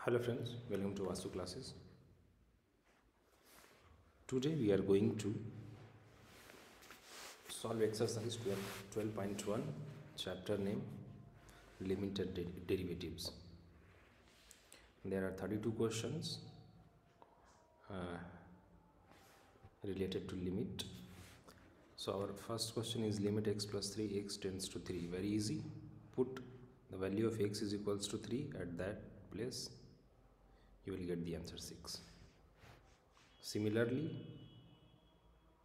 Hello friends, welcome to Vastu classes. Today we are going to solve exercise 12.1, chapter name limited derivatives. There are 32 questions related to limit. So our first question is limit x plus 3 x tends to 3. Very easy. Put the value of x is equals to 3 at that place. You will get the answer 6. Similarly,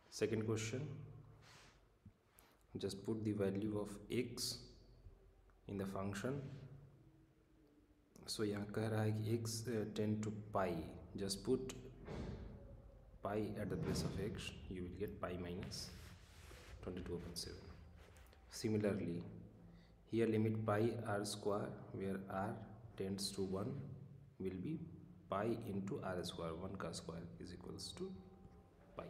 second question, just put the value of x in the function. So यहाँ कह रहा है कि x tend to pi. Just put pi at the place of x. You will get pi minus 22/7. Similarly, here limit pi r square, where r tends to 1, will be pi into r square. 1 का square is equals to pi.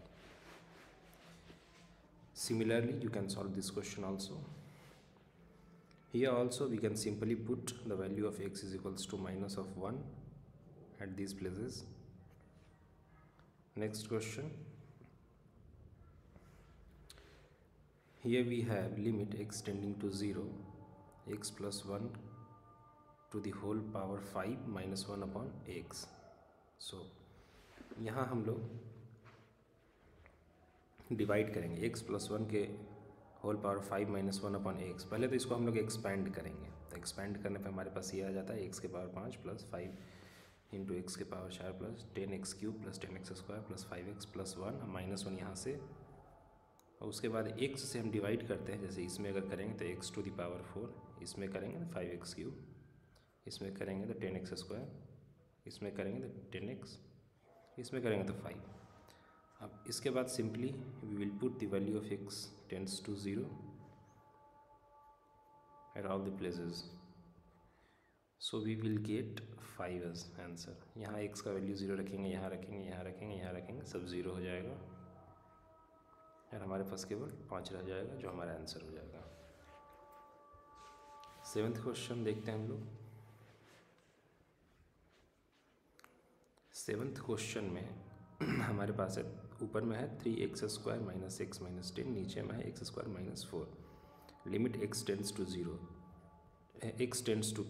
Similarly, you can solve this question also. Here also we can simply put the value of x is equals to minus of 1 at these places. Next question. Here we have limit x tending to 0, x plus 1 to the whole power 5 minus 1 upon x. So यहाँ हम लोग divide करेंगे x plus 1 के whole power 5 minus 1 upon x. पहले तो इसको हम लोग एक्सपैंड करेंगे. तो एक्सपैंड करने पे हमारे पास ये आ जाता है x के पावर 5 प्लस 5 इंटू एक्स के power 4 plus 10x cube plus 10x square plus 5x plus 1 minus 1 यहाँ से. और उसके बाद x से हम डिवाइड करते हैं. जैसे इसमें अगर करेंगे तो x टू द पावर 4, इसमें करेंगे तो 5x क्यूब, इसमें करेंगे तो 10x स्क्वायर, इसमें करेंगे तो 10x, इसमें करेंगे तो 5. अब इसके बाद simply we will put the value of x tends to 0 at all the places. So we will get 5 as answer. यहाँ x का वैल्यू 0 रखेंगे, यहाँ रखेंगे, यहाँ रखेंगे, यहाँ रखेंगे, सब 0 हो जाएगा और हमारे पास केवल 5 रह जाएगा जो हमारा आंसर हो जाएगा. 7th क्वेश्चन देखते हैं हम लोग. 7th क्वेश्चन में हमारे पास है, ऊपर में है 3x square minus x minus 10, नीचे में है x square minus 4. Limit x tends to 0, x tends to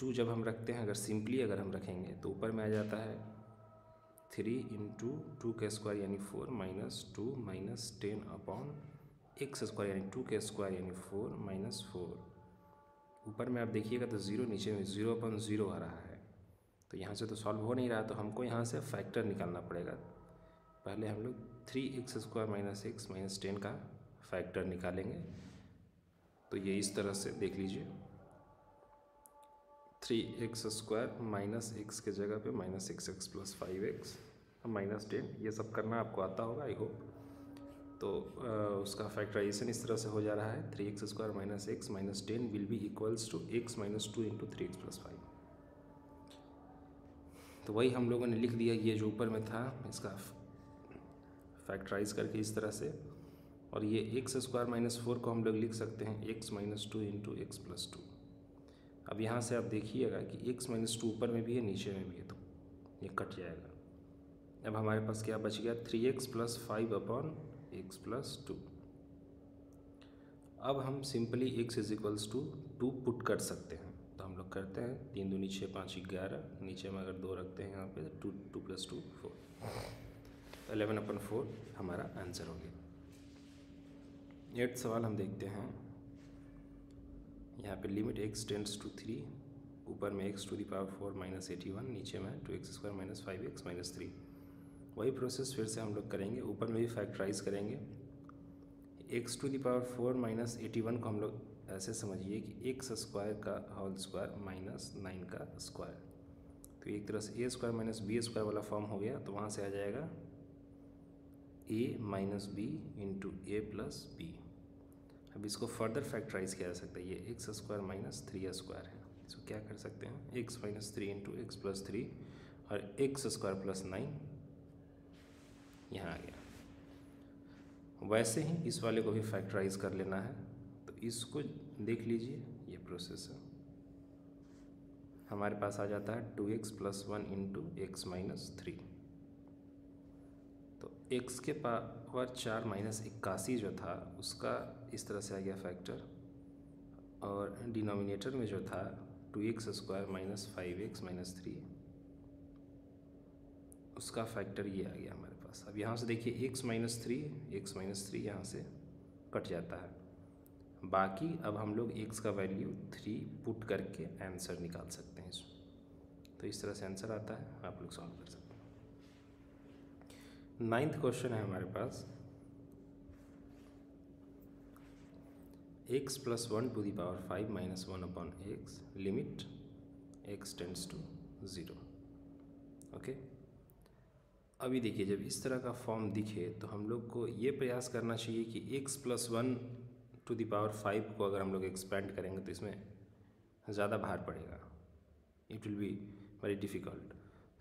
2 जब हम रखते हैं, अगर सिंपली अगर हम रखेंगे तो ऊपर में आ जाता है 3 इंटू 2 का स्क्वायर यानी 4 minus 2 minus 10 upon x square यानी 2 का स्क्वायर यानी 4 माइनस 4. ऊपर में आप देखिएगा तो 0, नीचे में 0 अपॉन 0 आ रहा है. तो यहाँ से तो सॉल्व हो नहीं रहा, तो हमको यहाँ से फैक्टर निकालना पड़ेगा. पहले हम लोग 3x square minus x minus 10 का फैक्टर निकालेंगे. तो ये इस तरह से देख लीजिए, 3x स्क्वायर माइनस एक्स के जगह पे minus x plus 5x minus 10, ये सब करना आपको आता होगा आई होप. तो उसका फैक्टराइजेशन इस तरह से हो जा रहा है. 3x square minus x minus 10 will be equals to x minus 2 into 3x plus 5. तो वही हम लोगों ने लिख दिया, ये जो ऊपर में था इसका फैक्टराइज करके इस तरह से. और ये एक्स स्क्वायर माइनस 4 को हम लोग लिख सकते हैं x minus 2 into x plus 2. अब यहाँ से आप देखिएगा कि एक्स माइनस 2 ऊपर में भी है नीचे में भी है, तो ये कट जाएगा. अब हमारे पास क्या बच गया, 3x plus 5 upon x plus 2. अब हम simply x is equals to 2 put कर सकते हैं. तो हम लोग करते हैं, 3 दूनी 6 5 11, नीचे में अगर 2 रखते हैं यहाँ पे 2 प्लस 2 4, 11/4 हमारा आंसर हो गया. 8th सवाल हम देखते हैं. यहाँ पे लिमिट x टेंड्स टू 3, ऊपर में x to the power 4 minus 81, नीचे में 2x square minus 5x minus 3. वही प्रोसेस फिर से हम लोग करेंगे, ऊपर में भी फैक्टराइज करेंगे. x to the power 4 minus 81 को हम लोग ऐसे समझिए कि एक्स स्क्वायर का होल स्क्वायर माइनस 9 का स्क्वायर. तो एक तरह से a square minus b square वाला फॉर्म हो गया. तो वहाँ से आ जाएगा a minus b into a plus b. अब इसको फर्दर फैक्टराइज किया जा सकता है. ये एक्स स्क्वायर माइनस 3 स्क्वायर है. इसको क्या कर सकते हैं, x minus 3 into x plus 3 और एक्स स्क्वायर प्लस 9 यहाँ आ गया. वैसे ही इस वाले को भी फैक्टराइज कर लेना है. तो इसको देख लीजिए, ये प्रोसेस है. हमारे पास आ जाता है 2x + 1 × x - 3। तो x के पावर 4 - 81 जो था उसका इस तरह से आ गया फैक्टर, और डिनोमिनेटर में जो था 2x² - 5x - 3 उसका फैक्टर ये आ गया हमारे पास। अब यहाँ से देखिए x - 3 यहाँ से कट जाता है, बाकी अब हम लोग x का वैल्यू 3 पुट करके आंसर निकाल सकते हैं इसमें। तो इस तरह से आंसर आता है, आप लोग सॉल्व कर सकते हैं। 9th क्वेश्चन है हमारे पास, x + 1 ⁵ - 1/x limit x tends to 0। Okay, अभी देखिए जब इस तरह का फॉर्म दिखे तो हम लोग को ये प्रयास करना चाहिए कि x + 1 ⁵ को अगर हम लोग एक्सपेंड करेंगे तो इसमें ज़्यादा भार पड़ेगा, it will be very difficult.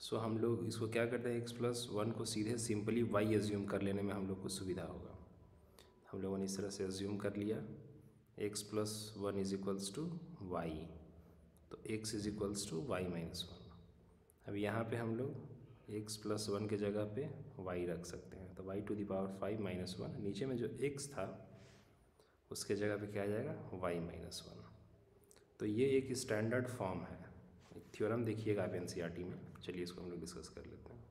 So हम लोग इसको क्या करते हैं, x + 1 को सीधे सिंपली y एज्यूम कर लेने में हम लोग को सुविधा होगा। हम लोगों ने इस तरह से एज्यूम कर लिया x + 1 = y, तो x = y - 1। अब यहाँ पे हम लोग x + 1 के जगह पे y रख सकते हैं, तो y⁵ - 1, नीचे में जो x था उसके जगह पे क्या आ जाएगा, y - 1। तो ये एक स्टैंडर्ड फॉर्म है, एक थ्योरम देखिएगा आप एनसीईआरटी में। चलिए इसको हम लोग डिस्कस कर लेते हैं।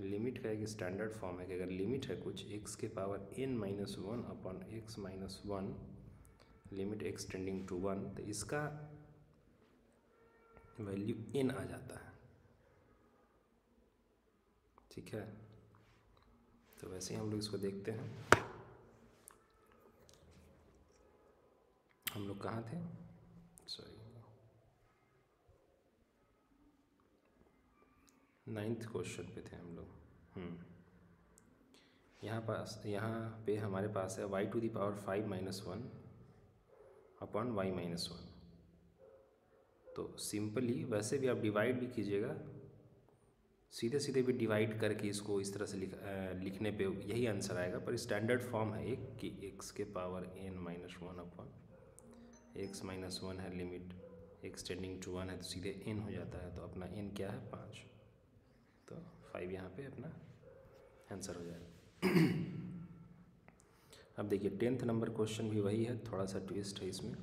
लिमिट का एक स्टैंडर्ड फॉर्म है कि अगर लिमिट है कुछ x के पावर n - 1/x - 1 लिमिट x टेंडिंग टू 1, तो इसका वैल्यू n आ जाता है। ठीक है, तो वैसे ही हम लोग इसको देखते हैं। हम लोग कहाँ थे, सॉरी 9th क्वेश्चन पे थे हम लोग। यहाँ पे हमारे पास है y⁵ - 1/y - 1। तो सिंपली वैसे भी आप डिवाइड भी कीजिएगा, सीधे सीधे भी डिवाइड करके इसको इस तरह से लिखने पे यही आंसर आएगा, पर स्टैंडर्ड फॉर्म है एक कि x के पावर n - 1/x - 1 है, लिमिट x टेंडिंग टू 1 है, तो सीधे n हो जाता है। तो अपना n क्या है, 5, तो 5 यहाँ पे अपना आंसर हो जाएगा। अब देखिए 10th नंबर क्वेश्चन भी वही है, थोड़ा सा ट्विस्ट है इसमें।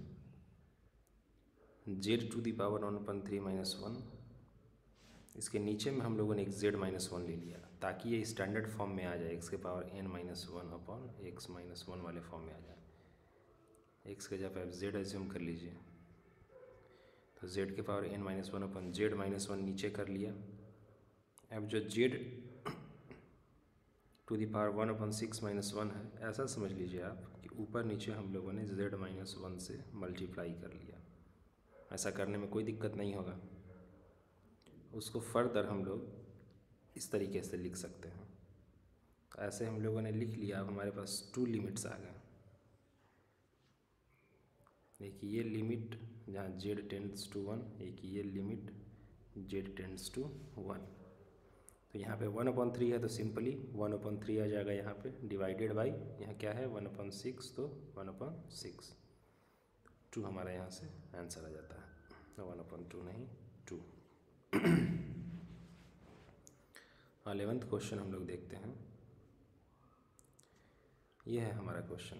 z⁴ - 1, इसके नीचे में हम लोगों ने एक z - 1 ले लिया ताकि ये स्टैंडर्ड फॉर्म में आ जाए, x के पावर n - 1/x - 1 वाले फॉर्म में आ जाए। x के जगह आप z एज्यूम कर लीजिए, तो z के पावर n - 1/z - 1 नीचे कर लिया। अब जो z⁴ 1/6 - 1 है, ऐसा समझ लीजिए आप कि ऊपर नीचे हम लोगों ने z - 1 से मल्टीप्लाई कर लिया। ऐसा करने में कोई दिक्कत नहीं होगा, उसको फर्दर हम लोग इस तरीके से लिख सकते हैं। तो ऐसे हम लोगों ने लिख लिया। अब हमारे पास 2 लिमिट्स आ गए। देखिए ये लिमिट जहाँ z टेंड्स टू 1, एक ये लिमिट z टेंड्स टू 1। तो यहाँ पे 1/3 है, तो सिंपली 1/3 आ जाएगा यहाँ पे, डिवाइडेड बाई यहाँ क्या है 1/6, तो 1/6, 2 हमारा यहाँ से आंसर आ जाता है, 1/2 नहीं 2। 11th क्वेश्चन हम लोग देखते हैं। ये है हमारा question,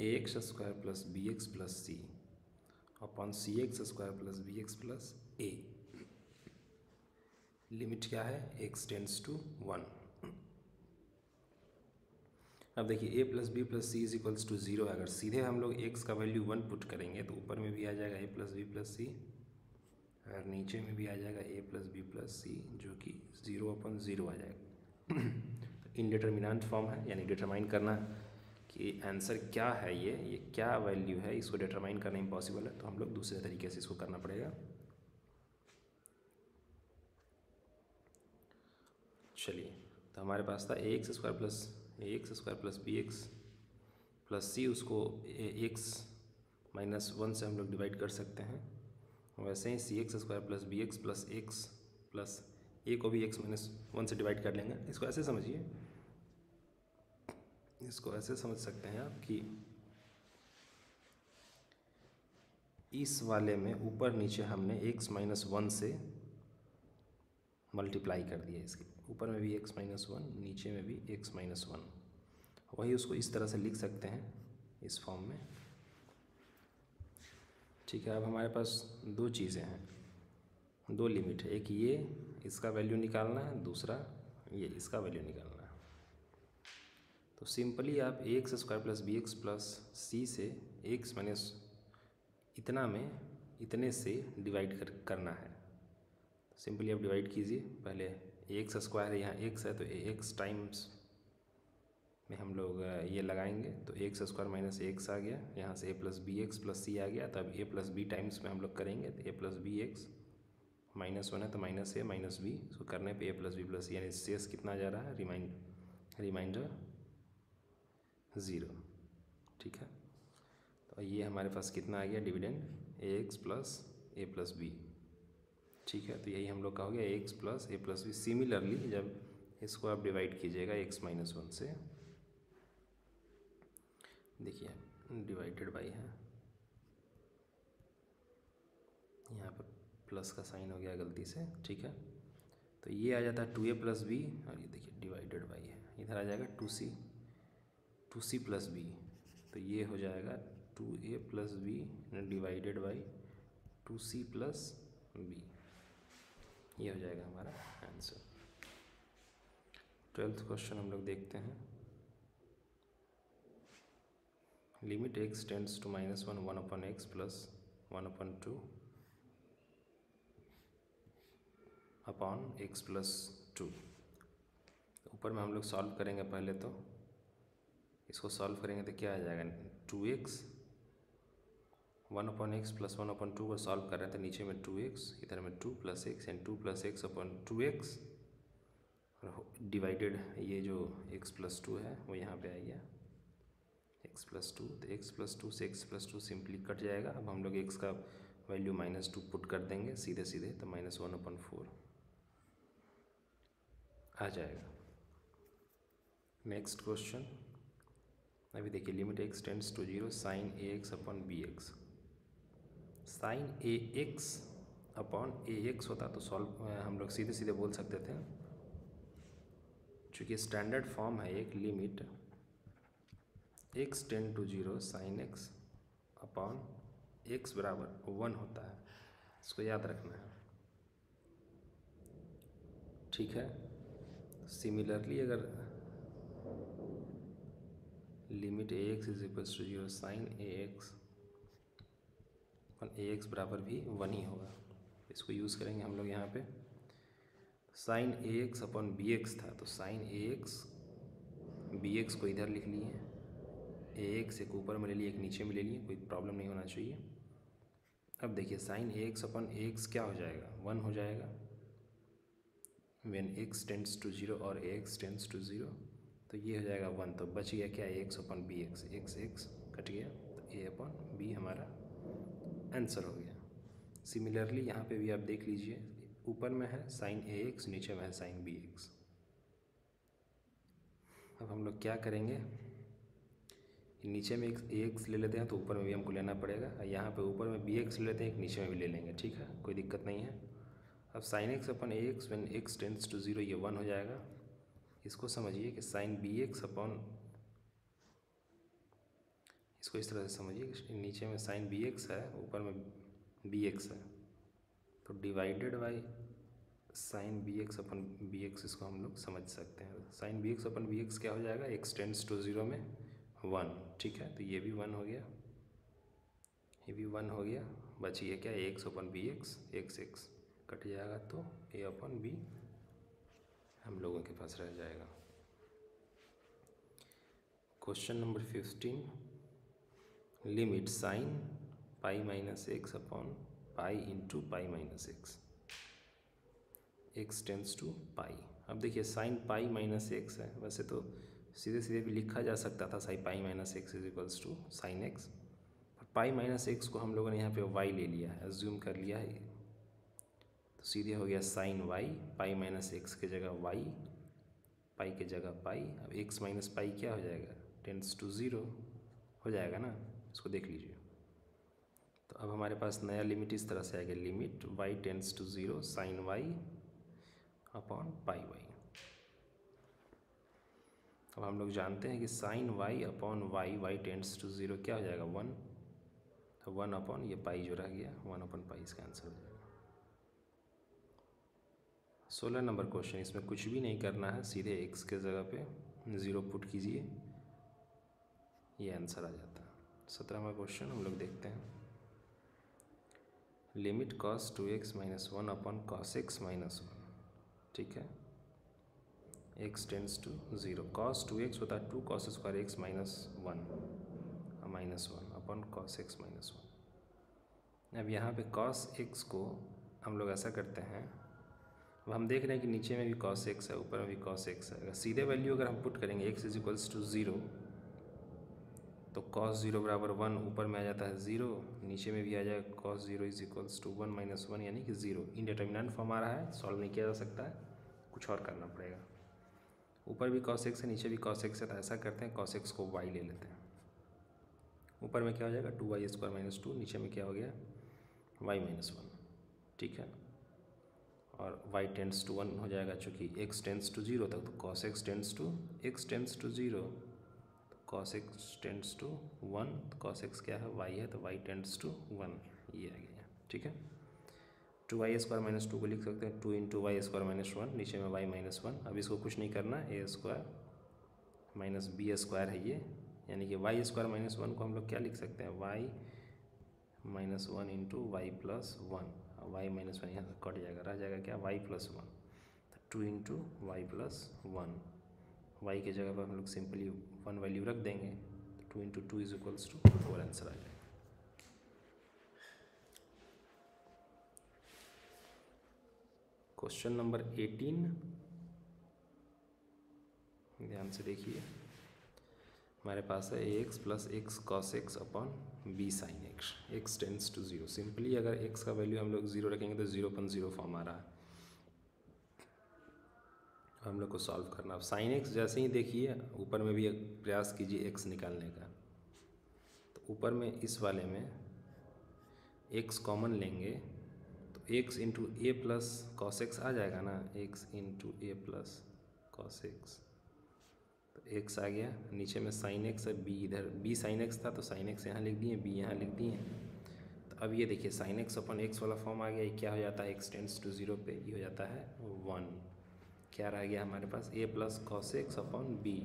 ax² + bx + c upon cx² + bx + a, limit क्या है, x टेंड्स टू 1। अब देखिए a + b + c = 0 है। अगर सीधे हम लोग x का वैल्यू 1 पुट करेंगे तो ऊपर में भी आ जाएगा a + b + c, और नीचे में भी आ जाएगा a + b + c, जो कि 0/0 आ जाएगा। तो इनडिटर्मिनेंट फॉर्म है, यानी डिटरमाइन करना कि आंसर क्या है, ये क्या वैल्यू है, इसको डिटरमाइन करना इम्पॉसिबल है। तो हम लोग दूसरे तरीके से इसको करना पड़ेगा। चलिए, तो हमारे पास था ax² + bx + c, उसको x - 1 से हम लोग डिवाइड कर सकते हैं। वैसे ही cx² + bx + x + a को भी x - 1 से डिवाइड कर लेंगे। इसको ऐसे समझिए, इसको ऐसे समझ सकते हैं आप कि इस वाले में ऊपर नीचे हमने x-1 से मल्टीप्लाई कर दिया। इसके ऊपर में भी x-1, नीचे में भी x-1, वही उसको इस तरह से लिख सकते हैं इस फॉर्म में। ठीक है, अब हमारे पास दो चीज़ें हैं, दो लिमिट है, एक ये इसका वैल्यू निकालना है, दूसरा ये इसका वैल्यू निकालना है। तो सिंपली आप ax² + bx + c से x माइनस इतना में इतने से डिवाइड करना है। सिंपली आप डिवाइड कीजिए। पहले ax² है, यहाँ x है तो ax टाइम्स में हम लोग ये लगाएंगे तो ax² - x आ गया, यहाँ से a + bx + c आ गया। तब a + b टाइम्स में हम लोग करेंगे तो a + bx -1 है तो -a - b, इसको करने पे a + b + c, यानी शेष कितना जा रहा है, रिमाइंडर 0। ठीक है, तो ये हमारे पास कितना आ गया डिविडेंड, ax + a + b। ठीक है, तो यही हम लोग का हो गया ax + a + b। सिमिलरली जब इसको आप डिवाइड कीजिएगा x-1 से, देखिए डिवाइडेड बाई है, यहाँ पर प्लस का साइन हो गया गलती से। ठीक है, तो ये आ जाता है 2a + b, और ये देखिए डिवाइडेड बाई है, इधर आ जाएगा 2c + b, तो ये हो जाएगा 2a + b divided by 2c + b। ये हो जाएगा हमारा आंसर। 12th क्वेश्चन हम लोग देखते हैं। Limit x tends to -1 1/x + 1/2 upon x + 2। ऊपर में हम लोग सॉल्व करेंगे पहले, तो इसको सॉल्व करेंगे तो क्या आ जाएगा, 2x 1/x + 1/2 को सॉल्व कर रहे हैं तो नीचे में 2x, इधर में 2 + x एंड 2 + x/2x, डिवाइडेड ये जो x + 2 है वो यहाँ पे आ गया x + 2, तो x + 2 से x + 2 सिंपली कट जाएगा। अब हम लोग x का वैल्यू -2 पुट कर देंगे सीधे सीधे, तो -1/4 आ जाएगा। नेक्स्ट क्वेश्चन, अभी देखिए limit x tends to 0 sin ax/bx। sin ax/ax होता तो सॉल्व हम लोग सीधे सीधे बोल सकते थे, चूँकि स्टैंडर्ड फॉर्म है एक, limit x tend to 0 sin x/x = 1 होता है, इसको याद रखना है। ठीक है, सिमिलरली अगर लिमिट ax = 0 sin ax बराबर भी 1 ही होगा, इसको यूज़ करेंगे हम लोग यहाँ पे। sin ax/bx था तो sin ax bx को इधर लिख लिए, ax एक ऊपर में ले लिए एक नीचे में ले लिए, कोई प्रॉब्लम नहीं होना चाहिए। अब देखिए sin ax/x क्या हो जाएगा, 1 हो जाएगा when x टेंड्स टू 0 और ax टेंड्स टू 0, तो ये हो जाएगा 1। तो बच गया क्या, ax/bx, x कट गया, तो a/b हमारा आंसर हो गया। सिमिलरली यहाँ पे भी आप देख लीजिए, ऊपर में है sin ax, नीचे में है sin bx। अब हम लोग क्या करेंगे, नीचे में एक ax ले लेते हैं तो ऊपर में भी हमको लेना पड़ेगा, यहाँ पे ऊपर में bx ले लेते हैं, एक नीचे में भी ले लेंगे। ठीक है, कोई दिक्कत नहीं है। अब sin x/ax when x tends to 0, ये 1 हो जाएगा। इसको समझिए कि sin bx इसको इस तरह से समझिए कि नीचे में sin bx है, ऊपर में bx है, तो डिवाइडेड बाई sin bx/bx, इसको हम लोग समझ सकते हैं। sin bx/bx क्या हो जाएगा, x टेंड्स टू 0 में 1। ठीक है, तो ये भी 1 हो गया, ये भी 1 हो गया। बचिए क्या, ax/bx, x कट जाएगा तो a/b हम लोगों के पास रह जाएगा। Question number 15, limit sin π - x/π × π - x, x tends to π। अब देखिए sin π - x है, वैसे तो सीधे सीधे भी लिखा जा सकता था sin π - x = sin x, पर π - x को हम लोगों ने यहाँ पे y ले लिया है, एज्यूम कर लिया है, तो सीधे हो गया sin y, π - x के जगह y, पाई के जगह पाई। अब x - पाई क्या हो जाएगा, टेंड्स टू 0 हो जाएगा ना, इसको देख लीजिए। तो अब हमारे पास नया लिमिट इस तरह से आएगा, limit y tends to 0 sine y upon pi y. अब हम लोग जानते हैं कि sine y upon y tends to 0 क्या हो जाएगा 1, तो 1 अपॉन ये पाई जो रह गया 1 अपॉन पाई इसका आंसर हो जाएगा। 16 नंबर क्वेश्चन, इसमें कुछ भी नहीं करना है, सीधे x के जगह पे 0 पुट कीजिए, ये आंसर आ जाता है। 17वां क्वेश्चन हम लोग देखते हैं, limit cos 2x minus 1 upon cos x minus 1, ठीक है, x tends to 0, cos 2x होता है 2 cos square x minus 1 upon cos x minus 1। अब यहाँ पे cos x को हम लोग ऐसा करते हैं, अब हम देख रहे हैं कि नीचे में भी cos x है, ऊपर में भी cos x है, अगर सीधे वैल्यू अगर हम पुट करेंगे x इज इक्वल्स टू 0, तो cos 0 बराबर 1, ऊपर में आ जाता है 0, नीचे में भी आ जाएगा cos 0 is equals to 1 minus 1 यानी कि 0। इंडिटरमिनेंट फॉर्म आ रहा है, सॉल्व नहीं किया जा सकता है, कुछ और करना पड़ेगा। ऊपर भी cos x है, नीचे भी cos x है, तो ऐसा करते हैं cos x को y ले लेते हैं। ऊपर में क्या हो जाएगा 2y स्क्वायर माइनस 2, नीचे में क्या हो गया y माइनस 1, ठीक है, और y टेंड्स टू 1 हो जाएगा, चूँकि x टेंड्स टू 0 तक, तो cos x tends to 0, cos x tends to 1, तो cos x क्या है y है, तो y टेंड्स टू 1, ये आ गया, ठीक है। 2y स्क्वायर माइनस 2 को लिख सकते हैं 2 इंटू वाई स्क्वायर माइनस 1, नीचे में y माइनस 1। अब इसको कुछ नहीं करना, ए स्क्वायर माइनस बी स्क्वायर है ये, यानी कि y स्क्वायर माइनस 1 को हम लोग क्या लिख सकते हैं, y minus 1 into y plus 1, y minus 1 यहाँ से कट जाएगा, रह जाएगा क्या y प्लस 1, तो 2 इंटू वाई प्लस 1, y के जगह पर हम लोग सिंपली 1 वैल्यू रख देंगे, तो 2 into 2 is equals to 4 answer आ जाएगा। क्वेश्चन नंबर 18, ध्यान से देखिए, हमारे पास है ax plus x cos x upon b sine x, x tends to 0। Simply अगर x का वैल्यू हम लोग 0 रखेंगे तो 0/0 फॉर्म आ रहा है, हम लोग को सॉल्व करना। अब साइन एक्स जैसे ही देखिए, ऊपर में भी एक प्रयास कीजिए x निकालने का, तो ऊपर में इस वाले में x कॉमन लेंगे, तो x into a plus cos x आ जाएगा ना, x into a plus cos x, तो x आ गया, नीचे में साइन एक्स है, b इधर b साइन एक्स था, तो साइन एक्स यहाँ लिख दिए, b यहाँ लिख दिए। तो अब ये देखिए साइन एक्स अपॉन एक्स वाला फॉर्म आ गया, ये क्या हो जाता है, x टेंड्स टू 0 पे ये हो जाता है 1, क्या रह गया हमारे पास, a plus cos x upon b,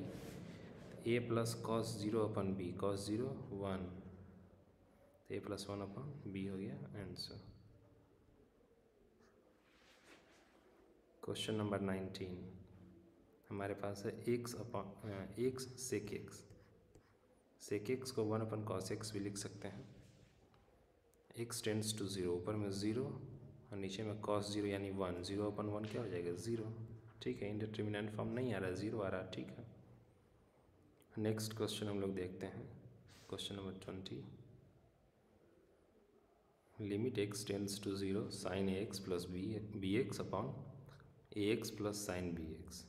a plus cos 0 upon b, cos 0 1, तो a प्लस 1 अपॉन बी हो गया आंसर। क्वेश्चन नंबर 19, हमारे पास है x upon x sec x को 1 अपॉन कॉस एक्स भी लिख सकते हैं, x टेंड्स टू 0, ऊपर में 0 और नीचे में cos 0 यानी 1, 0 अपॉन 1 क्या हो जाएगा 0, ठीक है, इंडिटरमिनेंट फॉर्म नहीं आ रहा है, 0 आ रहा है, ठीक है। नेक्स्ट क्वेश्चन हम लोग देखते हैं, question number 20, limit x tends to 0 sine ax plus b x upon ax plus sine b x.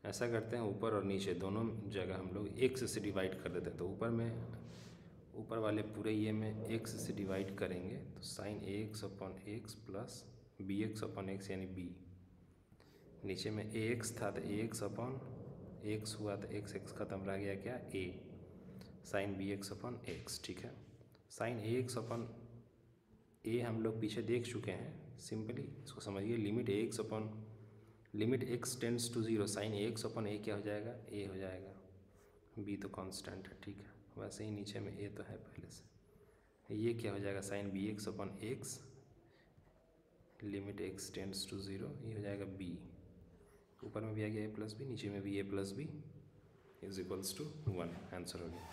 ऐसा करते हैं, ऊपर और नीचे दोनों जगह हम लोग x से डिवाइड कर देते हैं, तो ऊपर वाले पूरे ये में x से डिवाइड करेंगे, तो sine ax upon x plus b x upon x यानी b, नीचे में ax था तो ax अपॉन x हुआ, तो x खत्म रह गया क्या a, sine b x upon x, ठीक है। साइन ax अपॉन a हम लोग पीछे देख चुके हैं, सिंपली इसको समझिए, limit x tends to 0 sine ax upon a क्या हो जाएगा, a हो जाएगा, b तो कांस्टेंट है, ठीक है, वैसे ही नीचे में a तो है पहले से, ये क्या हो जाएगा sine b x upon x, limit x tends to 0, ये हो जाएगा b, ऊपर में भी आ गया a प्लस बी, नीचे में भी a plus b is equals to 1, answer हो गया।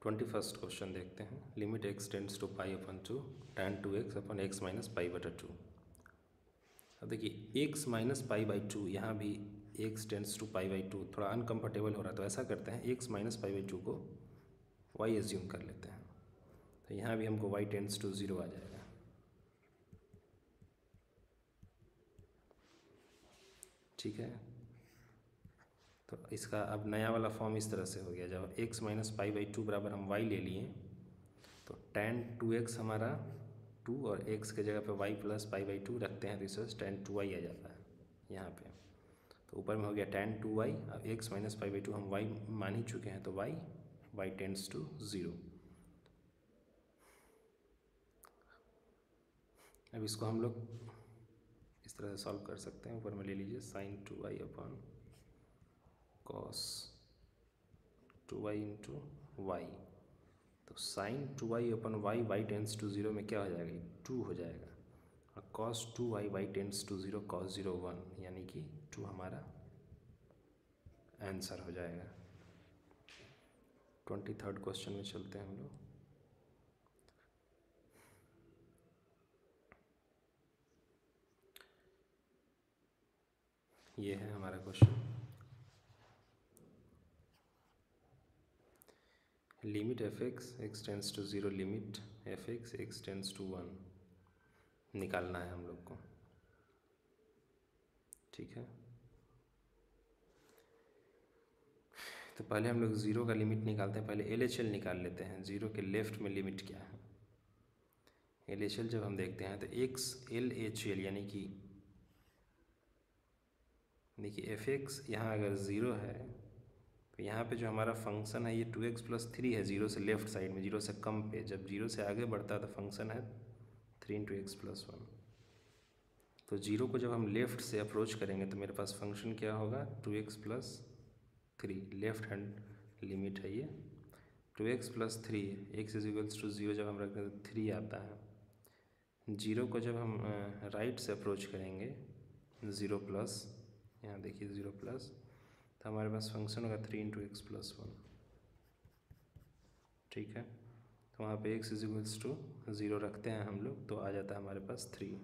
21st क्वेश्चन देखते हैं, limit x tends to pi upon 2 tan 2x upon x minus pi बटा 2। अब देखिए x माइनस पाई बाई 2, यहाँ भी x tends to pi by 2 थोड़ा अनकम्फर्टेबल हो रहा है, तो ऐसा करते हैं x माइनस पाई बाई 2 को y एज्यूम कर लेते हैं, तो यहाँ भी हमको y टेंड्स टू 0 आ जाएगा, ठीक है। तो इसका अब नया वाला फॉर्म इस तरह से हो गया, जब x माइनस पाई बाई 2 बराबर हम y ले लिए, तो tan 2x हमारा 2 और x के जगह पे y प्लस पाई बाई 2 रखते हैं तो इससे tan 2y आ जाता है यहाँ पे। तो ऊपर में हो गया tan 2y, अब x माइनस पाई बाई 2 हम y मान ही चुके हैं तो y टेंड्स टू 0। अब इसको हम लोग इस तरह से सॉल्व कर सकते हैं। ऊपर में ले लीजिए sin 2y upon cos 2y into y. तो sin 2y upon y tends to 0 में क्या हो जाएगा, 2 हो जाएगा, और cos 2y y tends to 0 cos 0 1, यानी कि 2 हमारा आंसर हो जाएगा। 23rd क्वेश्चन में चलते हैं हम लोग। ये है हमारा क्वेश्चन, limit F x tends to 0 limit F x tends to 1 निकालना है हम लोग को। ठीक है, तो पहले हम लोग 0 का लिमिट निकालते हैं। पहले LHL निकाल लेते हैं। 0 के लेफ्ट में लिमिट क्या है, LHL जब हम देखते हैं तो x LHL यानी कि देखिए एफ एक्स यहाँ अगर 0 है तो यहाँ पे जो हमारा फंक्शन है ये 2x प्लस 3 है, 0 से लेफ्ट साइड में, 0 से कम पे। जब 0 से आगे बढ़ता है तो फंक्शन है 3 इंटू एक्स प्लस 1। तो 0 को जब हम लेफ़्ट से अप्रोच करेंगे तो मेरे पास फंक्शन क्या होगा, 2x plus 3, left hand limit है ये। 2x plus 3, x is equals to 0 जब हम रखते हैं तो 3 आता है। 0 को जब हम राइट से अप्रोच करेंगे 0 प्लस, यहाँ देखिए 0 प्लस, तो हमारे पास फंक्शन होगा 3 इंटू एक्स प्लस 1। ठीक है, तो वहाँ पे x इज इक्वल्स टू 0 रखते हैं हम लोग तो आ जाता है हमारे पास 3।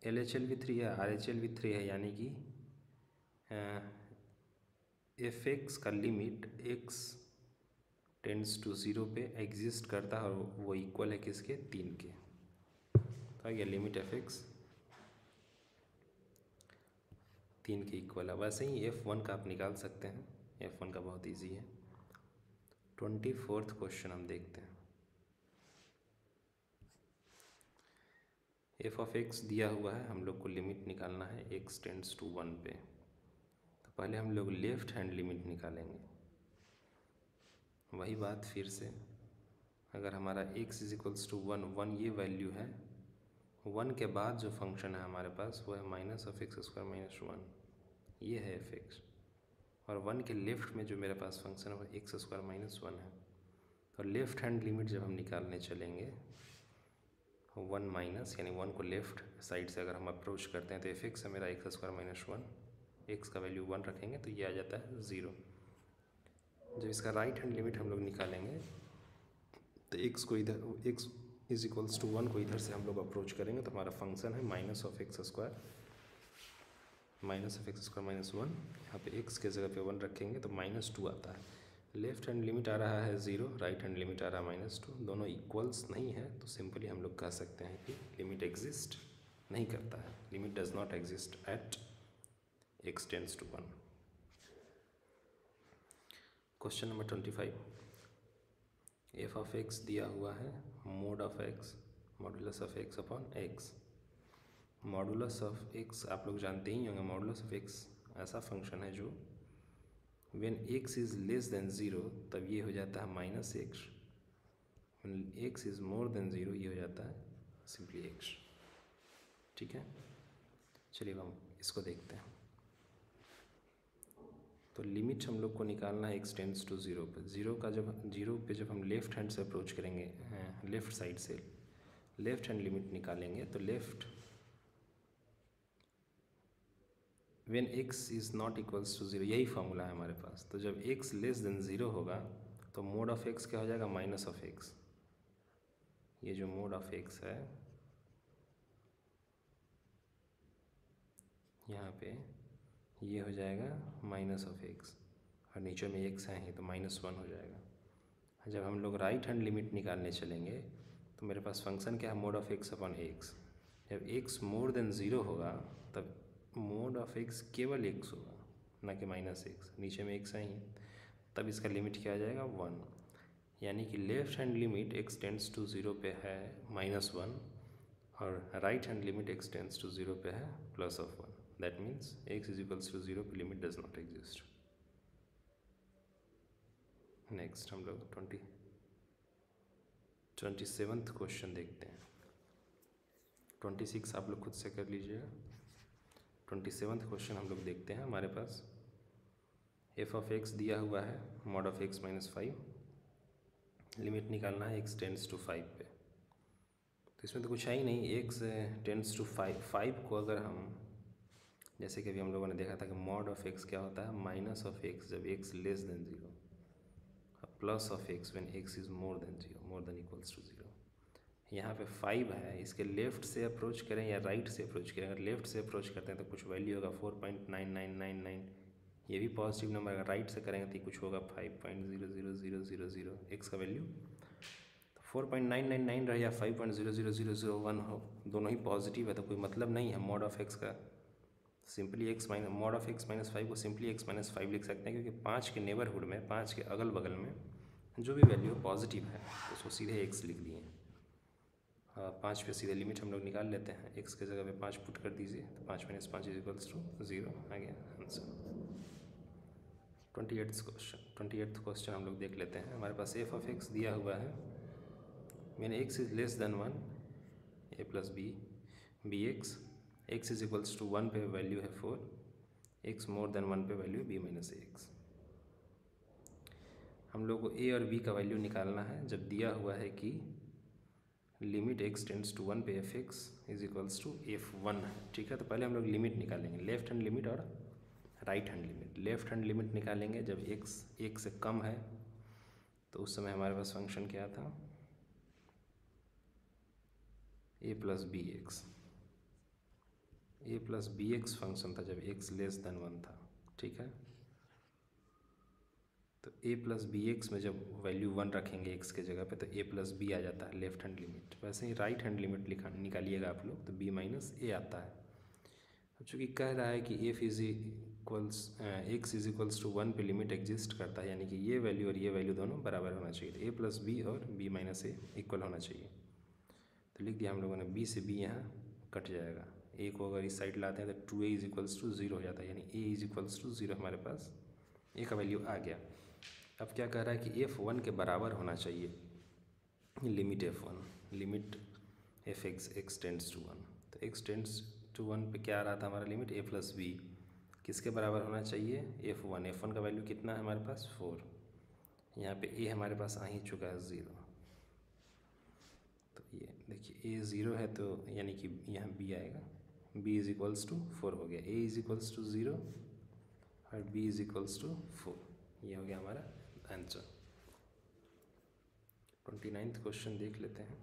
LHL भी 3 है, RHL भी 3 है, यानी कि एफ एक्स का लिमिट x टेंड्स टू 0 पे एग्जिस्ट करता है और वो इक्वल है किसके, 3 के। तो आ गया लिमिट एफ एक्स 3 के इक्वल है। वैसे ही F1 का आप निकाल सकते हैं, F1 का बहुत इजी है। 24th क्वेश्चन हम देखते हैं। एफ ऑफ एक्स दिया हुआ है, हम लोग को लिमिट निकालना है x टेंड्स टू 1 पे। तो पहले हम लोग लेफ्ट हैंड लिमिट निकालेंगे। वही बात फिर से, अगर हमारा x इज इक्वल्स टू 1 ये वैल्यू है, 1 के बाद जो फंक्शन है हमारे पास वो है minus of x square minus 1, ये है एफ एक्स। और 1 के लेफ्ट में जो मेरे पास फंक्शन है वो एक्स स्क्वायर माइनस 1 है। तो लेफ्ट हैंड लिमिट जब हम निकालने चलेंगे 1 माइनस, यानी 1 को लेफ्ट साइड से अगर हम अप्रोच करते हैं तो एफ एक्स है मेरा एक्स स्क्वायर माइनस 1, एक्स का वैल्यू 1 रखेंगे तो ये आ जाता है 0। जब इसका राइट हैंड लिमिट हम लोग निकालेंगे तो एक्स को इधर, एक्स इज इक्वल्स टू 1 को इधर से हम लोग अप्रोच करेंगे तो हमारा फंक्शन है minus of x square minus minus 1। यहाँ पे x के जगह पे 1 रखेंगे तो -2 आता है। लेफ्ट हैंड लिमिट आ रहा है 0, राइट हैंड लिमिट आ रहा है -2, दोनों इक्वल्स नहीं है तो सिंपली हम लोग कह सकते हैं कि लिमिट एग्जिस्ट नहीं करता है, limit does not exist at x tends to 1। Question number 25, f of x दिया हुआ है, mod of x modulus of x upon x. Modulus of x आप लोग जानते ही होंगे, मॉडुलस ऑफ एक्स ऐसा फंक्शन है जो when x is less than 0 तब ये हो जाता है minus x, when x is more than 0 ये हो जाता है सिंपली एक्स। ठीक है, चलिए हम इसको देखते हैं। तो लिमिट हम लोग को निकालना है एक्स टेंड्स टू 0 पर। 0 पे जब हम लेफ्ट हैंड से अप्रोच करेंगे, लेफ्ट साइड से लेफ्ट हैंड लिमिट निकालेंगे तो left when x is not equals to 0, यही फॉर्मूला है हमारे पास। तो जब x लेस देन 0 होगा तो मोड ऑफ x क्या हो जाएगा, माइनस ऑफ x। ये जो मोड ऑफ x है यहाँ पे ये हो जाएगा माइनस ऑफ x, और नीचे में x है ही तो -1 हो जाएगा। जब हम लोग राइट हैंड लिमिट निकालने चलेंगे तो मेरे पास फंक्शन क्या है, mod of x upon x। जब x मोर देन 0 होगा तब मोड ऑफ x केवल x होगा, ना कि -x। नीचे में x है ही, तब इसका लिमिट क्या आ जाएगा 1। यानी कि left hand limit x tends to 0 पे है -1 और right hand limit x tends to 0 पे है +1. That means x is equals to 0 पे limit does not exist. Next हम लोग 27th क्वेश्चन देखते हैं. 26 आप लोग खुद से कर लीजिएगा. 27th क्वेश्चन हम लोग देखते हैं. हमारे पास f ऑफ x दिया हुआ है mod ऑफ x - 5. लिमिट निकालना है x टेंड्स टू 5 पे. तो इसमें तो कुछ है ही नहीं. x टेंड्स टू 5 को अगर हम जैसे कि अभी हम लोगों ने देखा था कि mod ऑफ x क्या होता है माइनस ऑफ x जब x less than 0, plus of x when x is more than 0, more than equals to 0. यहाँ पे 5 है. इसके लेफ़्ट से अप्रोच करें या राइट से अप्रोच करें. अगर लेफ़्ट से अप्रोच करते हैं तो कुछ वैल्यू होगा 4.9999. ये भी पॉजिटिव नंबर. अगर राइट से करेंगे तो कुछ होगा 5.00000 x का वैल्यू. तो 4.999 रहे या 5.00001 हो, दोनों ही पॉजिटिव है तो कोई मतलब नहीं है mod ऑफ x का. सिंपली mod ऑफ x - 5 को सिंपली x - 5 लिख सकते हैं क्योंकि 5 के नेबरहुड में, 5 के अगल बगल में जो भी वैल्यू पॉजिटिव है तो उसको सीधे x लिख दिए. 5 पे सीधे लिमिट हम लोग निकाल लेते हैं. x के जगह पे 5 पुट कर दीजिए तो 5 - 5 इज इक्वल्स टू 0 आ गया आंसर. 28th क्वेश्चन हम लोग देख लेते हैं. हमारे पास f ऑफ x दिया हुआ है. मैंने x is less than 1 a plus b bx. x is equals to 1 पे वैल्यू है 4, x मोर देन 1 पे वैल्यू b - ax. हम लोग को a और b का वैल्यू निकालना है जब दिया हुआ है कि लिमिट x टेंड्स टू 1 पे f(x) is equals to f1. ठीक है, तो पहले हम लोग लिमिट निकालेंगे, लेफ्ट हैंड लिमिट और right hand limit. Left hand limit निकालेंगे जब x 1 से कम है तो उस समय हमारे पास फंक्शन क्या था a प्लस bx फंक्शन था जब x लेस देन 1 था. ठीक है, तो a प्लस bx में जब वैल्यू 1 रखेंगे x के जगह पे तो a प्लस b आ जाता है लेफ्ट हैंड लिमिट. वैसे ही राइट हैंड लिमिट निकालिएगा आप लोग तो b माइनस a आता है. अब चूँकि कह रहा है कि x इज इक्वल्स टू 1 पे लिमिट एग्जिस्ट करता है यानी कि ये वैल्यू और ये वैल्यू दोनों बराबर होना चाहिए. तो a प्लस b और b माइनस a इक्वल होना चाहिए. तो लिख दिया हम लोगों ने. b से b यहाँ कट जाएगा. a को अगर इस साइड लाते हैं तो 2a इज इक्वल्स टू 0 हो जाता है यानी a इज इक्वल्स टू 0 हमारे पास a का वैल्यू आ गया. अब क्या कह रहा है कि f1 के बराबर होना चाहिए limit f1, limit f(x) x tends to 1. तो x टेंड्स टू 1 पे क्या आ रहा था हमारा लिमिट a प्लस b किसके बराबर होना चाहिए f1. f1 का वैल्यू कितना है हमारे पास 4. यहाँ पे a हमारे पास आ ही चुका है 0. तो ये देखिए a 0 है तो यानी कि यहाँ b आएगा. b इज इक्वल्स टू 4 हो गया. a इज इक्वल्स टू 0 और b इज इक्वल्स टू 4. ये हो गया हमारा आंसर. 29th क्वेश्चन देख लेते हैं.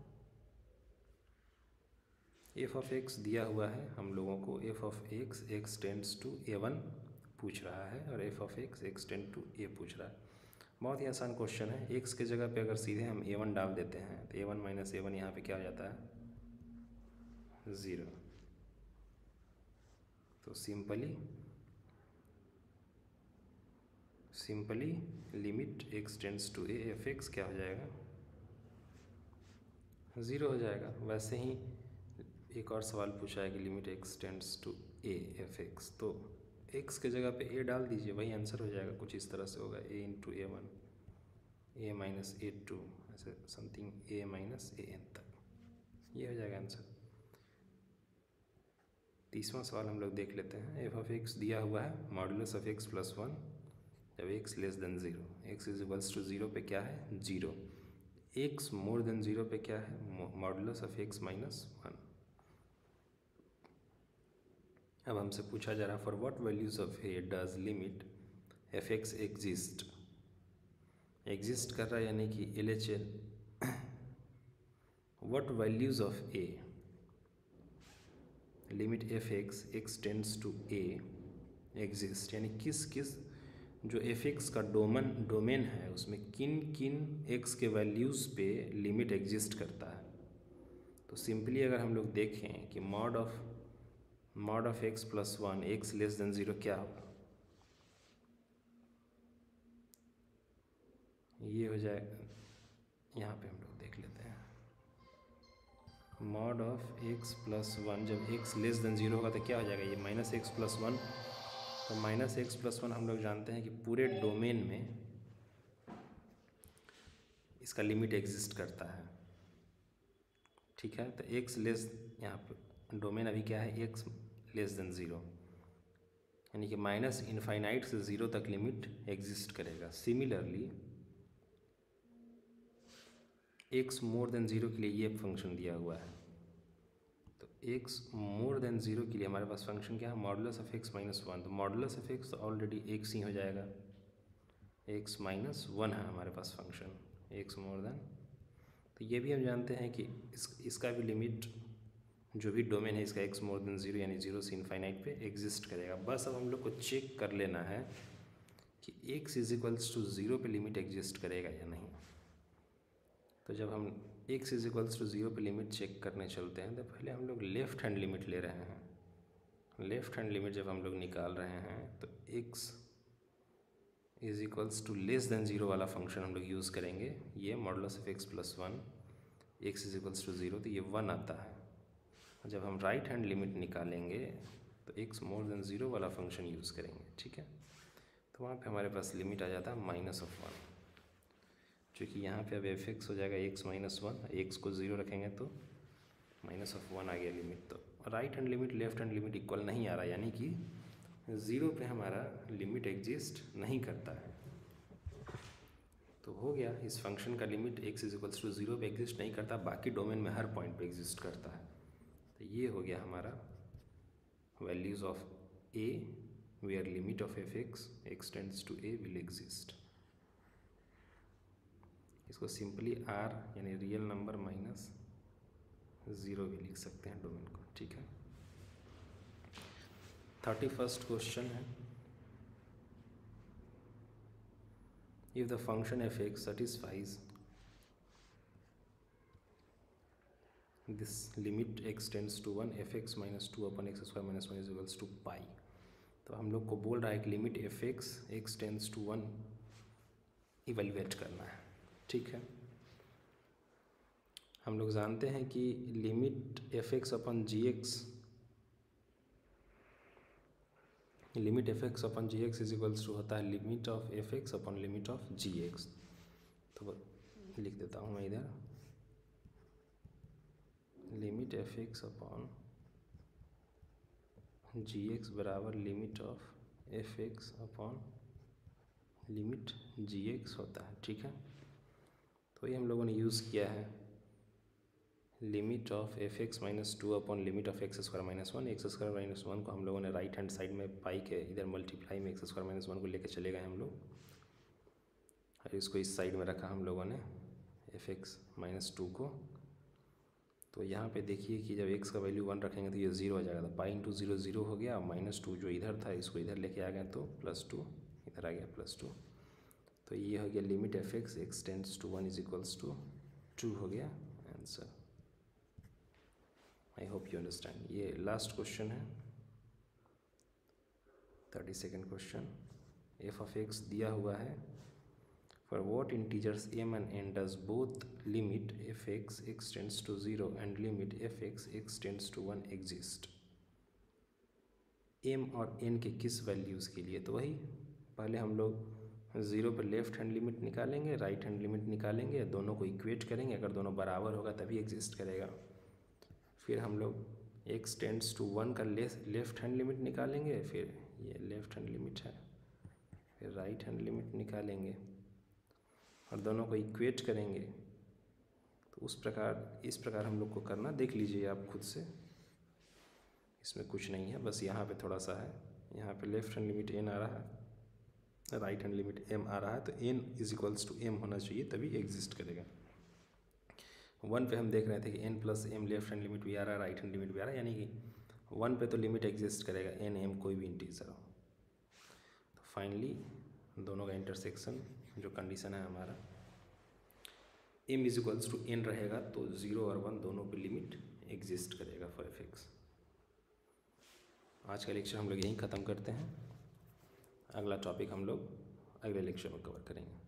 f ऑफ x दिया हुआ है हम लोगों को. f of x x tends to a1 पूछ रहा है और f of x x tend to a पूछ रहा है. बहुत ही आसान क्वेश्चन है. x के जगह पे अगर सीधे हम a1 डाल देते हैं तो a1 माइनस a1 यहाँ पे क्या हो जाता है 0. तो simply limit x tends to a f(x) क्या हो जाएगा 0 हो जाएगा. वैसे ही एक और सवाल पूछा है कि limit x tends to a f(x) तो x के जगह पे a डाल दीजिए, वही आंसर हो जाएगा. कुछ इस तरह से होगा a into a1 a minus a2 ऐसे समथिंग a माइनस an तक. ये हो जाएगा आंसर. 30वां सवाल हम लोग देख लेते हैं. f ऑफ x दिया हुआ है मॉडुलस ऑफ x प्लस 1 जब x less than 0. x is equals to 0 पे क्या है 0. x मोर देन 0 पे क्या है मॉडुलस ऑफ x माइनस 1. अब हमसे पूछा जा रहा for what values of a does limit f(x) exist कर रहा है यानी कि LHL. What values of a limit f(x) x tends to a exist यानी किस जो f(x) का डोमेन है उसमें किन x के वैल्यूज़ पे लिमिट एग्जिस्ट करता है. तो सिंपली अगर हम लोग देखें कि mod of x plus 1 x less than 0 क्या होगा ये हो जाएगा यहाँ पे हम लोग देख लेते हैं मॉड ऑफ x प्लस 1, जब x लेस देन 0 होगा तो क्या हो जाएगा, ये माइनस एक्स प्लस 1। तो माइनस एक्स प्लस 1 हम लोग जानते हैं कि पूरे डोमेन में इसका लिमिट एग्जिस्ट करता है, ठीक है। तो x लेस, यहाँ पे डोमेन अभी क्या है, x लेस देन 0, यानी कि माइनस इनफाइनाइट से 0 तक लिमिट एग्जिस्ट करेगा। सिमिलरली x मोर देन 0 के लिए ये फंक्शन दिया हुआ है। तो x मोर देन 0 के लिए हमारे पास फंक्शन क्या है, मॉडुलस ऑफ x माइनस 1। तो मॉडुलस ऑफ x तो ऑलरेडी x ही हो जाएगा, x माइनस 1 है हमारे पास फंक्शन, x मोर देन। तो ये भी हम जानते हैं कि इसका भी लिमिट, जो भी डोमेन है इसका x मोर देन 0 यानी 0 से इनफाइनाइट पे एग्जिस्ट करेगा। बस अब हम लोग को चेक कर लेना है कि x इज इक्वल्स टू 0 पे लिमिट एग्जिस्ट करेगा या नहीं। तो जब हम x इज इक्वल्स टू 0 पे लिमिट चेक करने चलते हैं तो पहले हम लोग लेफ़्ट हैंड लिमिट ले रहे हैं। लेफ़्ट हैंड लिमिट जब हम लोग निकाल रहे हैं तो x is equals to less than 0 वाला फंक्शन हम लोग यूज़ करेंगे। ये modulus of x plus 1, x is equals to 0, तो ये 1 आता है। जब हम राइट हैंड लिमिट निकालेंगे तो x मोर देन 0 वाला फंक्शन यूज़ करेंगे, ठीक है। तो वहाँ पे हमारे पास लिमिट आ जाता है माइनस ऑफ 1, क्योंकि यहाँ पे अब एफ एक्स हो जाएगा x माइनस 1, x को 0 रखेंगे तो माइनस ऑफ 1 आ गया लिमिट। तो right hand limit left hand limit equal नहीं आ रहा, यानी कि 0 पे हमारा लिमिट एग्जिस्ट नहीं करता है। तो हो गया, इस फंक्शन का limit x is equals to 0 पे एग्जिस्ट नहीं करता, बाकी डोमेन में हर पॉइंट पे एग्जिस्ट करता है। तो ये हो गया हमारा values of a where limit of f x tends to a will exist. इसको सिंपली r यानी रियल नंबर माइनस 0 भी लिख सकते हैं डोमेन को, ठीक है। 31st क्वेश्चन है, if the function F X satisfies this limit x tends to 1 F X minus 2 upon X square minus 1 is equals to pi. तो हम लोग को बोल रहा है कि limit F x tends to 1 evaluate करना है, ठीक है। हम लोग जानते हैं कि limit F x upon ji X, limit F x upon ji X is equals to होता है limit of f x upon limit of g x. तो लिख देता हूँ मैं इधर, लिमिट एफ एक्स अपन जी एक्स बराबर limit of f x upon limit g x होता है, ठीक है। तो ये हम लोगों ने यूज़ किया है limit of f X minus 2 upon limit of x square minus 1। X square minus 1 को हम लोगों ने राइट हैंड साइड में पाई के इधर मल्टीप्लाई में एक्स स्क्वायर माइनस 1 को लेके चले गए हम लोग, और इसको इस साइड में रखा हम लोगों ने एफ एक्स माइनस 2 को। तो यहाँ पे देखिए कि जब x का वैल्यू 1 रखेंगे तो ये 0 हो जाएगा, तो पाई इंटू 0 0 हो गया, माइनस 2 जो इधर था इसको इधर लेके आ गया तो प्लस 2 इधर आ गया प्लस 2। तो ये हो गया limit F x tends to 1 is equals to 2 हो गया answer. I hope you understand. ये लास्ट क्वेश्चन है, 32nd question. F of x दिया हुआ है, for what integers m and n does both limit f x tends to 0 and limit f x tends to 1 exist। m और n के किस values के लिए, तो वही पहले हम लोग 0 पर लेफ्ट हैंड लिमिट निकालेंगे, राइट हैंड लिमिट निकालेंगे, दोनों को इक्वेट करेंगे, अगर दोनों बराबर होगा तभी एग्जिस्ट करेगा। फिर हम लोग x टेंड्स टू 1 का लेफ्ट हैंड लिमिट निकालेंगे, फिर ये लेफ्ट हैंड लिमिट है, फिर राइट हैंड लिमिट निकालेंगे और दोनों को इक्वेट करेंगे। तो इस प्रकार हम लोग को करना, देख लीजिए आप खुद से, इसमें कुछ नहीं है, बस यहाँ पे थोड़ा सा है, यहाँ पे लेफ्ट हैंड लिमिट n आ रहा है, राइट हैंड लिमिट m आ रहा है, तो n is equals to m होना चाहिए तभी एग्जिस्ट करेगा। 1 पे हम देख रहे थे कि n plus m left hand limit भी आ रहा है, राइट हैंड लिमिट भी आ रहा है, यानी कि 1 पे तो लिमिट एग्जिस्ट करेगा n m कोई भी इंटीजर हो। तो फाइनली दोनों का इंटरसेक्शन जो कंडीशन है हमारा m is equals to n रहेगा, तो 0 और 1 दोनों पे लिमिट एग्जिस्ट करेगा फॉर एफ एक्स। आज का लेक्चर हम लोग यहीं ख़त्म करते हैं, अगला टॉपिक हम लोग अगले लेक्चर में कवर करेंगे।